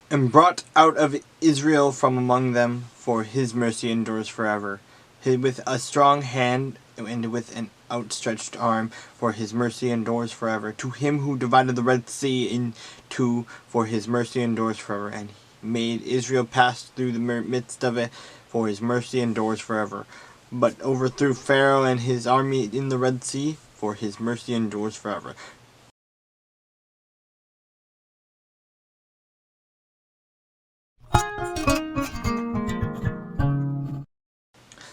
and brought out of Israel from among them, for his mercy endures forever. With a strong hand and with an outstretched arm, for his mercy endures forever. To him who divided the Red Sea in two, for his mercy endures forever. And he made Israel pass through the midst of it, for his mercy endures forever. But overthrew Pharaoh and his army in the Red Sea, for his mercy endures forever.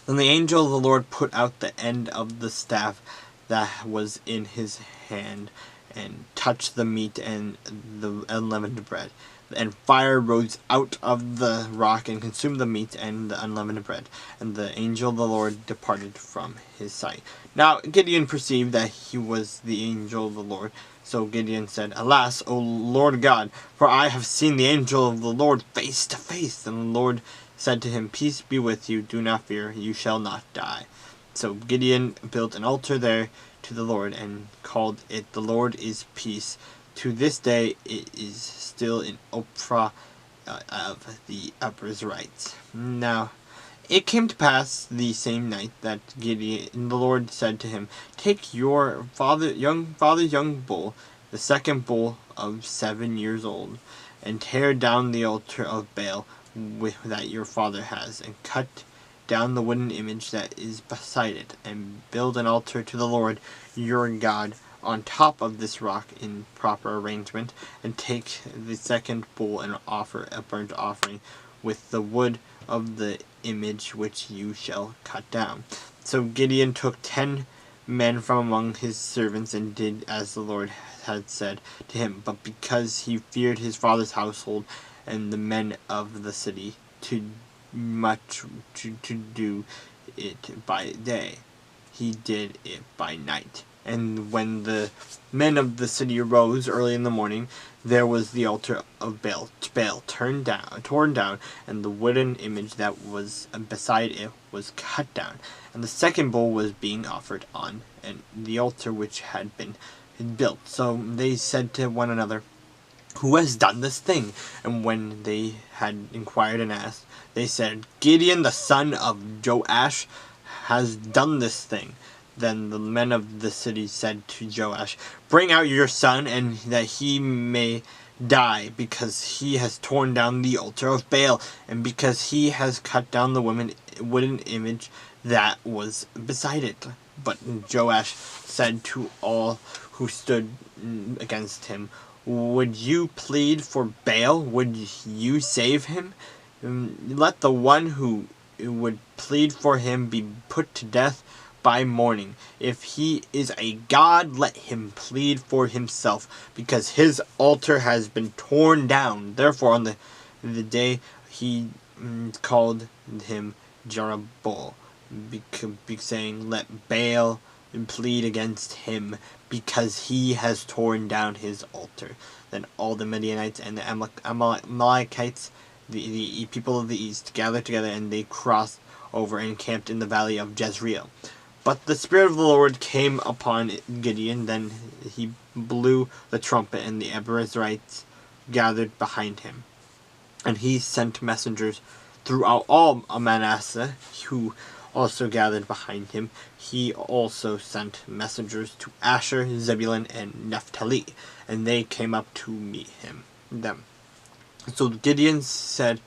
Then the angel of the Lord put out the end of the staff that was in his hand, and touched the meat and the unleavened bread. And fire rose out of the rock and consumed the meat and the unleavened bread. And the angel of the Lord departed from his sight. Now Gideon perceived that he was the angel of the Lord. So Gideon said, Alas, O Lord God, for I have seen the angel of the Lord face to face. And the Lord said to him, Peace be with you, do not fear, you shall not die. So Gideon built an altar there to the Lord, and called it, The Lord is Peace. To this day it is still in Ophrah of the Abiezrites. Now it came to pass the same night that Gideon, the Lord said to him, Take your father's young bull, the second bull of 7 years old, and tear down the altar of Baal that your father has, and cut down the wooden image that is beside it, and build an altar to the Lord your God on top of this rock in proper arrangement, and take the second bull and offer a burnt offering with the wood of the image which you shall cut down. So Gideon took 10 men from among his servants, and did as the Lord had said to him. But because he feared his father's household and the men of the city too much to do it by day, he did it by night. And when the men of the city arose early in the morning, there was the altar of Baal torn down, and the wooden image that was beside it was cut down, and the second bull was being offered on the altar which had been built. So they said to one another, Who has done this thing? And when they had inquired and asked, they said, Gideon the son of Joash has done this thing. Then the men of the city said to Joash, Bring out your son, and that he may die, because he has torn down the altar of Baal, and because he has cut down the wooden image that was beside it. But Joash said to all who stood against him, Would you plead for Baal? Would you save him? Let the one who would plead for him be put to death by morning. If he is a god, let him plead for himself, because his altar has been torn down. Therefore on the day he called him Jerubbabel, saying, Let Baal plead against him, because he has torn down his altar. Then all the Midianites and the Amalekites, the people of the east, gathered together, and they crossed over and camped in the valley of Jezreel. But the Spirit of the Lord came upon Gideon. Then he blew the trumpet, and the Abiezrites gathered behind him. And he sent messengers throughout all Manasseh, who also gathered behind him. He also sent messengers to Asher, Zebulun, and Naphtali, and they came up to meet them. So Gideon said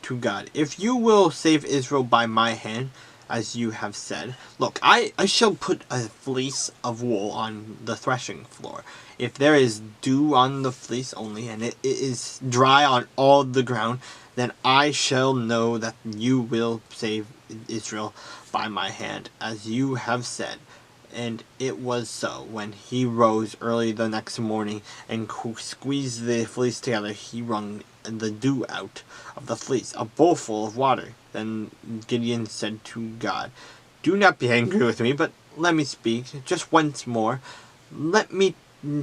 to God, If you will save Israel by my hand, as you have said, look, I shall put a fleece of wool on the threshing floor. If there is dew on the fleece only, and it is dry on all the ground, then I shall know that you will save Israel by my hand, as you have said. And it was so. When he rose early the next morning and squeezed the fleece together, he wrung the dew out of the fleece, a bowl full of water. Then Gideon said to God, Do not be angry with me, but let me speak just once more. Let me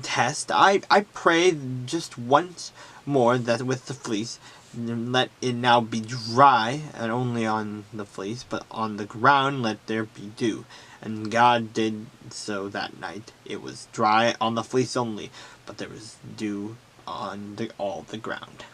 test, I pray, just once more, that with the fleece, let it now be dry, and only on the fleece, but on the ground let there be dew. And God did so that night. It was dry on the fleece only, but there was dew on all the ground.